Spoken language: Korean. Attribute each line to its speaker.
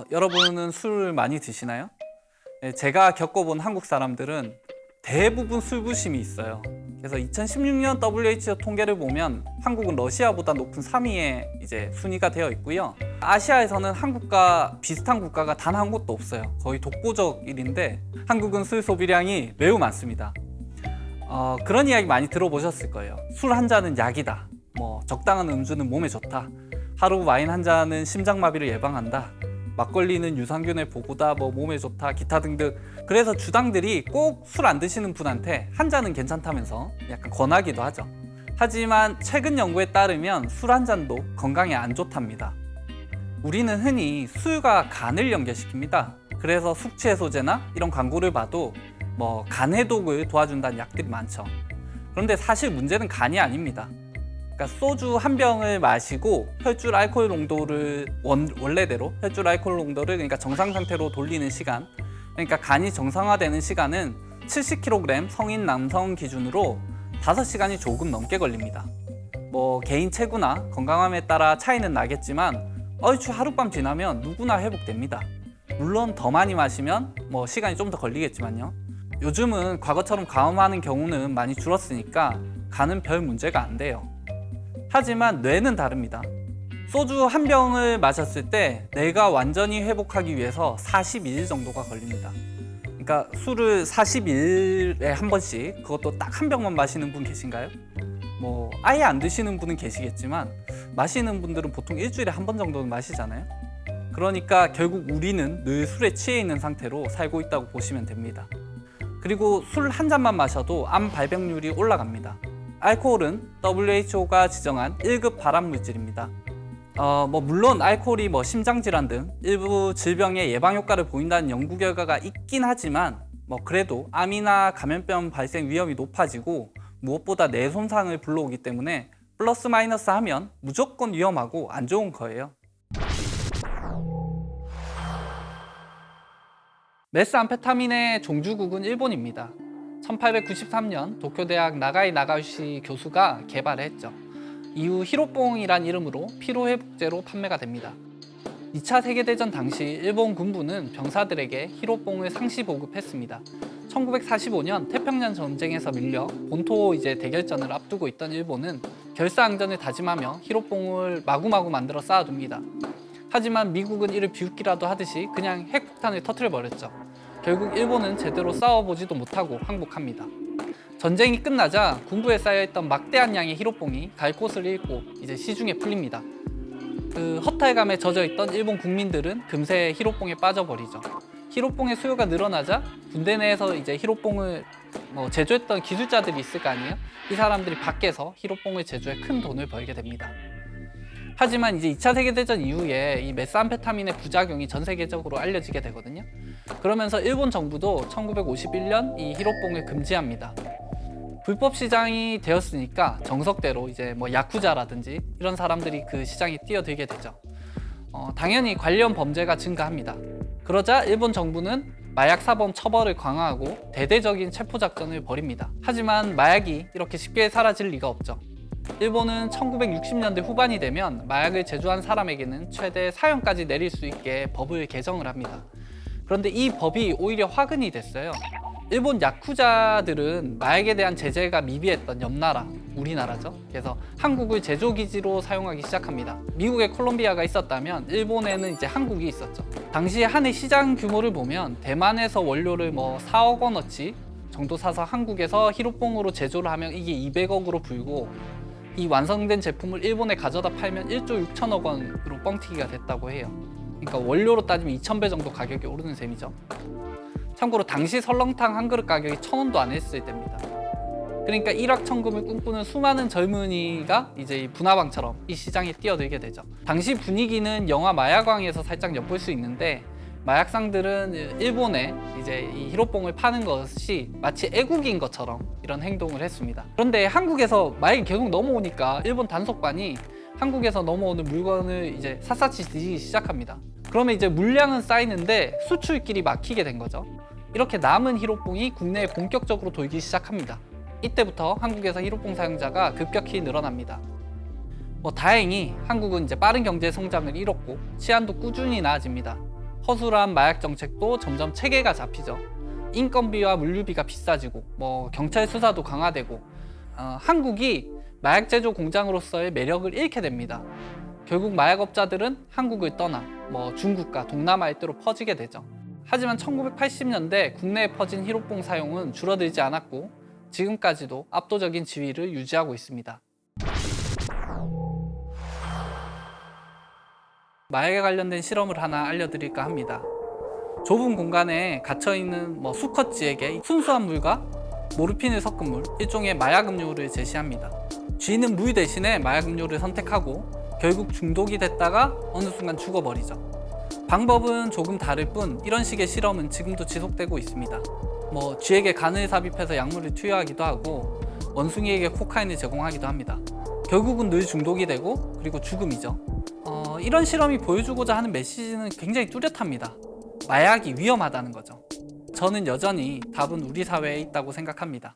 Speaker 1: 여러분은 술 많이 드시나요? 네, 제가 겪어본 한국 사람들은 대부분 술부심이 있어요. 그래서 2016년 WHO 통계를 보면 한국은 러시아보다 높은 3위에 이제 순위가 되어 있고요. 아시아에서는 한국과 비슷한 국가가 단 한 곳도 없어요. 거의 독보적 일인데 한국은 술 소비량이 매우 많습니다. 그런 이야기 많이 들어보셨을 거예요. 술 한 잔은 약이다. 적당한 음주는 몸에 좋다. 하루 와인 한 잔은 심장마비를 예방한다. 막걸리는 유산균의 보고다, 몸에 좋다, 기타 등등. 그래서 주당들이 꼭 술 안 드시는 분한테 한 잔은 괜찮다면서 약간 권하기도 하죠. 하지만 최근 연구에 따르면 술 한 잔도 건강에 안 좋답니다. 우리는 흔히 술과 간을 연결시킵니다. 그래서 숙취해소제나 이런 광고를 봐도 간 해독을 도와준다는 약들이 많죠. 그런데 사실 문제는 간이 아닙니다. 그러니까 소주 한 병을 마시고 혈중 알코올 농도를 원래대로 혈중 알코올 농도를 그러니까 정상 상태로 돌리는 시간, 그러니까 간이 정상화되는 시간은 70kg 성인 남성 기준으로 5시간이 조금 넘게 걸립니다. 개인 체구나 건강함에 따라 차이는 나겠지만 얼추 하룻밤 지나면 누구나 회복됩니다. 물론 더 많이 마시면 시간이 좀 더 걸리겠지만요. 요즘은 과거처럼 과음하는 경우는 많이 줄었으니까 간은 별 문제가 안 돼요. 하지만 뇌는 다릅니다. 소주 한 병을 마셨을 때 뇌가 완전히 회복하기 위해서 42일 정도가 걸립니다. 그러니까 술을 42일에 한 번씩, 그것도 딱 한 병만 마시는 분 계신가요? 아예 안 드시는 분은 계시겠지만 마시는 분들은 보통 일주일에 한 번 정도는 마시잖아요. 그러니까 결국 우리는 늘 술에 취해 있는 상태로 살고 있다고 보시면 됩니다. 그리고 술 한 잔만 마셔도 암 발병률이 올라갑니다. 알코올은 WHO가 지정한 1급 발암물질입니다. 물론 알코올이 심장질환 등 일부 질병의 예방 효과를 보인다는 연구 결과가 있긴 하지만 그래도 암이나 감염병 발생 위험이 높아지고 무엇보다 뇌 손상을 불러오기 때문에 플러스 마이너스 하면 무조건 위험하고 안 좋은 거예요. 메스암페타민의 종주국은 일본입니다. 1893년 도쿄대학 나가이 나가요시 교수가 개발했죠. 이후 히로뽕이란 이름으로 피로회복제로 판매가 됩니다. 2차 세계대전 당시 일본 군부는 병사들에게 히로뽕을 상시 보급했습니다. 1945년 태평양 전쟁에서 밀려 본토 대결전을 앞두고 있던 일본은 결사항전을 다짐하며 히로뽕을 마구마구 만들어 쌓아둡니다. 하지만 미국은 이를 비웃기라도 하듯이 그냥 핵폭탄을 터뜨려버렸죠. 결국 일본은 제대로 싸워보지도 못하고 항복합니다. 전쟁이 끝나자 군부에 쌓여있던 막대한 양의 히로뽕이 갈 곳을 잃고 시중에 풀립니다. 그 허탈감에 젖어있던 일본 국민들은 금세 히로뽕에 빠져버리죠. 히로뽕의 수요가 늘어나자 군대 내에서 히로뽕을 제조했던 기술자들이 있을 거 아니에요? 이 사람들이 밖에서 히로뽕을 제조해 큰 돈을 벌게 됩니다. 하지만 2차 세계대전 이후에 이 메스암페타민의 부작용이 전 세계적으로 알려지게 되거든요. 그러면서 일본 정부도 1951년 이 히로뽕을 금지합니다. 불법 시장이 되었으니까 정석대로 야쿠자라든지 이런 사람들이 그 시장에 뛰어들게 되죠. 당연히 관련 범죄가 증가합니다. 그러자 일본 정부는 마약 사범 처벌을 강화하고 대대적인 체포 작전을 벌입니다. 하지만 마약이 이렇게 쉽게 사라질 리가 없죠. 일본은 1960년대 후반이 되면 마약을 제조한 사람에게는 최대 사형까지 내릴 수 있게 법을 개정을 합니다. 그런데 이 법이 오히려 화근이 됐어요. 일본 야쿠자들은 마약에 대한 제재가 미비했던 옆나라, 우리나라죠. 그래서 한국을 제조기지로 사용하기 시작합니다. 미국에 콜롬비아가 있었다면 일본에는 한국이 있었죠. 당시 한 해 시장 규모를 보면 대만에서 원료를 4억 원어치 정도 사서 한국에서 히로뽕으로 제조를 하면 이게 200억으로 불고, 이 완성된 제품을 일본에 가져다 팔면 1조 6천억 원으로 뻥튀기가 됐다고 해요. 그러니까 원료로 따지면 2,000배 정도 가격이 오르는 셈이죠. 참고로 당시 설렁탕 한 그릇 가격이 1,000원도 안 했을 때입니다. 그러니까 일확천금을 꿈꾸는 수많은 젊은이가 이 분화방처럼 이 시장에 뛰어들게 되죠. 당시 분위기는 영화 마약왕에서 살짝 엿볼 수 있는데, 마약상들은 일본에 이 히로뽕을 파는 것이 마치 애국인 것처럼 이런 행동을 했습니다. 그런데 한국에서 마약이 계속 넘어오니까 일본 단속반이 한국에서 넘어오는 물건을 샅샅이 뒤지기 시작합니다. 그러면 물량은 쌓이는데 수출길이 막히게 된 거죠. 이렇게 남은 히로뽕이 국내에 본격적으로 돌기 시작합니다. 이때부터 한국에서 히로뽕 사용자가 급격히 늘어납니다. 다행히 한국은 이제 빠른 경제 성장을 이뤘고 치안도 꾸준히 나아집니다. 허술한 마약 정책도 점점 체계가 잡히죠. 인건비와 물류비가 비싸지고 경찰 수사도 강화되고 한국이 마약 제조 공장으로서의 매력을 잃게 됩니다. 결국 마약업자들은 한국을 떠나 중국과 동남아 일대로 퍼지게 되죠. 하지만 1980년대 국내에 퍼진 히로뽕 사용은 줄어들지 않았고 지금까지도 압도적인 지위를 유지하고 있습니다. 마약에 관련된 실험을 하나 알려드릴까 합니다. 좁은 공간에 갇혀있는 수컷쥐에게 순수한 물과 모르핀을 섞은 물, 일종의 마약 음료를 제시합니다. 쥐는 물 대신에 마약 음료를 선택하고 결국 중독이 됐다가 어느 순간 죽어버리죠. 방법은 조금 다를 뿐 이런 식의 실험은 지금도 지속되고 있습니다. 쥐에게 간을 삽입해서 약물을 투여하기도 하고 원숭이에게 코카인을 제공하기도 합니다. 결국은 늘 중독이 되고 그리고 죽음이죠. 이런 실험이 보여주고자 하는 메시지는 굉장히 뚜렷합니다. 마약이 위험하다는 거죠. 저는 여전히 답은 우리 사회에 있다고 생각합니다.